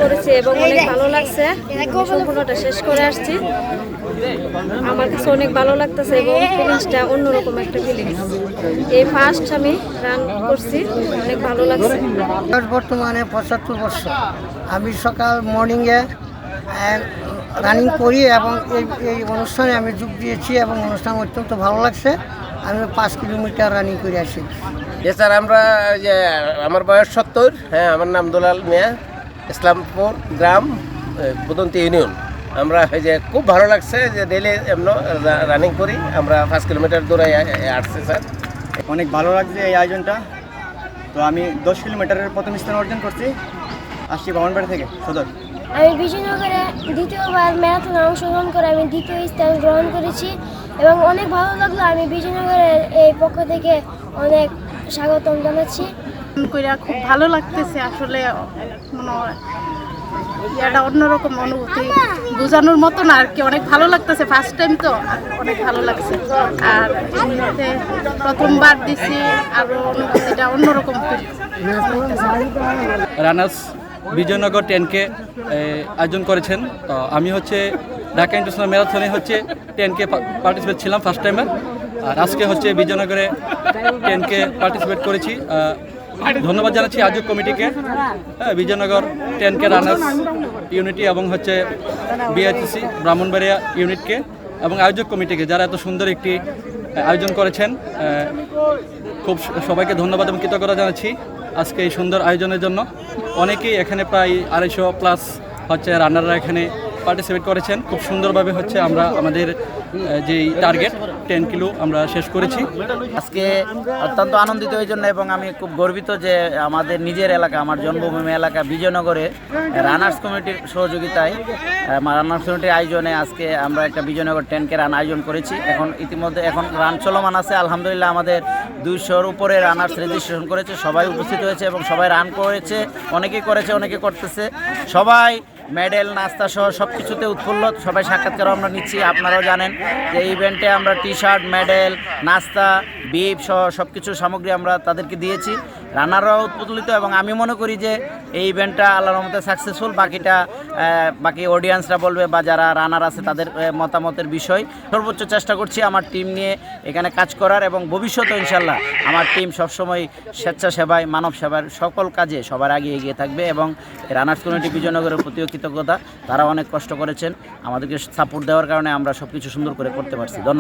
করেছি এবং অনেক ভালো লাগছে। সম্পূর্ণটা শেষ করে আসছি, আমার কাছে অনেক ভালো লাগতেছে এবং ফিলিংসটা অন্যরকম একটা ফিলিংস। এই ফার্স্ট আমি রান করছি, অনেক ভালো লাগছে। বর্তমানে 75 বছর। আমি সকাল মর্নিংয়ে রানিং করি এবং এই অনুষ্ঠানে আমি যোগ দিয়েছি এবং অনুষ্ঠান অত্যন্ত ভালো লাগছে। আমি 5 কিলোমিটার রানিং করে আসি। স্যার আমরা যে আমার বয়স 70। হ্যাঁ, আমার নাম দুলাল মিয়া, ইসলামপুর গ্রাম, বুদন্তি ইউনিয়ন। আমরা এই যে খুব ভালো লাগছে যে ডেলি এমন রানিং করি, আমরা 5 কিলোমিটার দূরে আসছি স্যার। অনেক ভালো লাগছে এই আয়োজনটা। তো আমি 10 কিলোমিটারের প্রথম স্থান অর্জন করছি, আসছি বামনবাড়ি থেকে সদর। আমি বিজয়নগরে দ্বিতীয়বার ম্যারাথনে অংশগ্রহণ করে আমি দ্বিতীয় স্থান গ্রহণ করেছি এবং অনেক ভালো লাগলো। আমি বিজয়নগরের এই পক্ষ থেকে অনেক স্বাগতম জানাচ্ছি। খুব ভালো লাগতেছে, আসলে মনে হয় এটা অন্যরকম অনুভূতি, বোঝানোর মতো না আর কি। অনেক ভালো লাগতেছে, ফার্স্ট টাইম তো অনেক ভালো লাগছে। আর এমনিতে প্রথমবার দিছি, আরও অনুভূতিটা অন্যরকম। রানার্স বিজয়নগর 10K আয়োজন করেছেন। তো আমি হচ্ছে ঢাকা ইন্টারন্যাশনাল ম্যারাথনে হচ্ছে 10K পার্টিসিপেট ছিলাম ফার্স্ট টাইমে। আর আজকে হচ্ছে বিজয়নগরে 10K পার্টিসিপেট করেছি। ধন্যবাদ জানাচ্ছি আয়োজক কমিটিকে, বিজয়নগর 10K রানার্স ইউনিটি এবং হচ্ছে বিআইটিসি ব্রাহ্মণবাড়িয়া ইউনিটকে এবং আয়োজক কমিটিকে, যারা এত সুন্দর একটি আয়োজন করেছেন। খুব সবাইকে ধন্যবাদ এবং কৃতজ্ঞতা জানাচ্ছি আজকে এই সুন্দর আয়োজনের জন্য। অনেকেই এখানে প্রায় 250 প্লাস হচ্ছে রানাররা এখানে পার্টিসিপেট করেছেন। খুব সুন্দরভাবে হচ্ছে আমরা আমাদের যেই টার্গেট 10 কিলো আমরা শেষ করেছি। আজকে অত্যন্ত আনন্দিত এই জন্য এবং আমি খুব গর্বিত যে আমাদের নিজের এলাকা, আমার জন্মভূমি এলাকা বিজয়নগরে রানার্স কমিটির সহযোগিতায়, রানার্স কমিটির আয়োজনে আজকে আমরা একটা বিজয়নগর 10K রান আয়োজন করেছি। ইতিমধ্যে রান চলমান আছে। আলহামদুলিল্লাহ আমাদের 200-র উপরে রানার্স রেজিস্ট্রেশন করেছে, সবাই উপস্থিত হয়েছে এবং সবাই রান করেছে, অনেকেই করেছে, অনেকে করতেছে। সবাই মেডেল, নাস্তা সহ সব কিছুতে উৎফুল্ল। সবাই সাক্ষাৎকারও আমরা নিচ্ছি। আপনারাও জানেন যে এই ইভেন্টে আমরা টি-শার্ট, মেডেল, নাস্তা, বিপ সহ সব কিছু সামগ্রী আমরা তাদেরকে দিয়েছি। রানাররাও উৎফুল্লিত এবং আমি মনে করি যে এই ইভেন্টটা আল্লাহর রহমতে সাকসেসফুল। বাকি অডিয়েন্সরা বলবে বা যারা রানার আছে তাদের মতামতের বিষয়। সর্বোচ্চ চেষ্টা করছি আমার টিম নিয়ে এখানে কাজ করার এবং ভবিষ্যতে ইনশাল্লাহ আমার টিম সবসময় স্বেচ্ছাসেবায়, মানব সেবার সকল কাজে সবার আগে এগিয়ে থাকবে এবং রানার্স কমিটি বিজয়নগরের প্রতিও কৃতজ্ঞতা। তারা অনেক কষ্ট করেছেন, আমাদেরকে সাপোর্ট দেওয়ার কারণে আমরা সব কিছু সুন্দর করে করতে পারছি। ধন্যবাদ।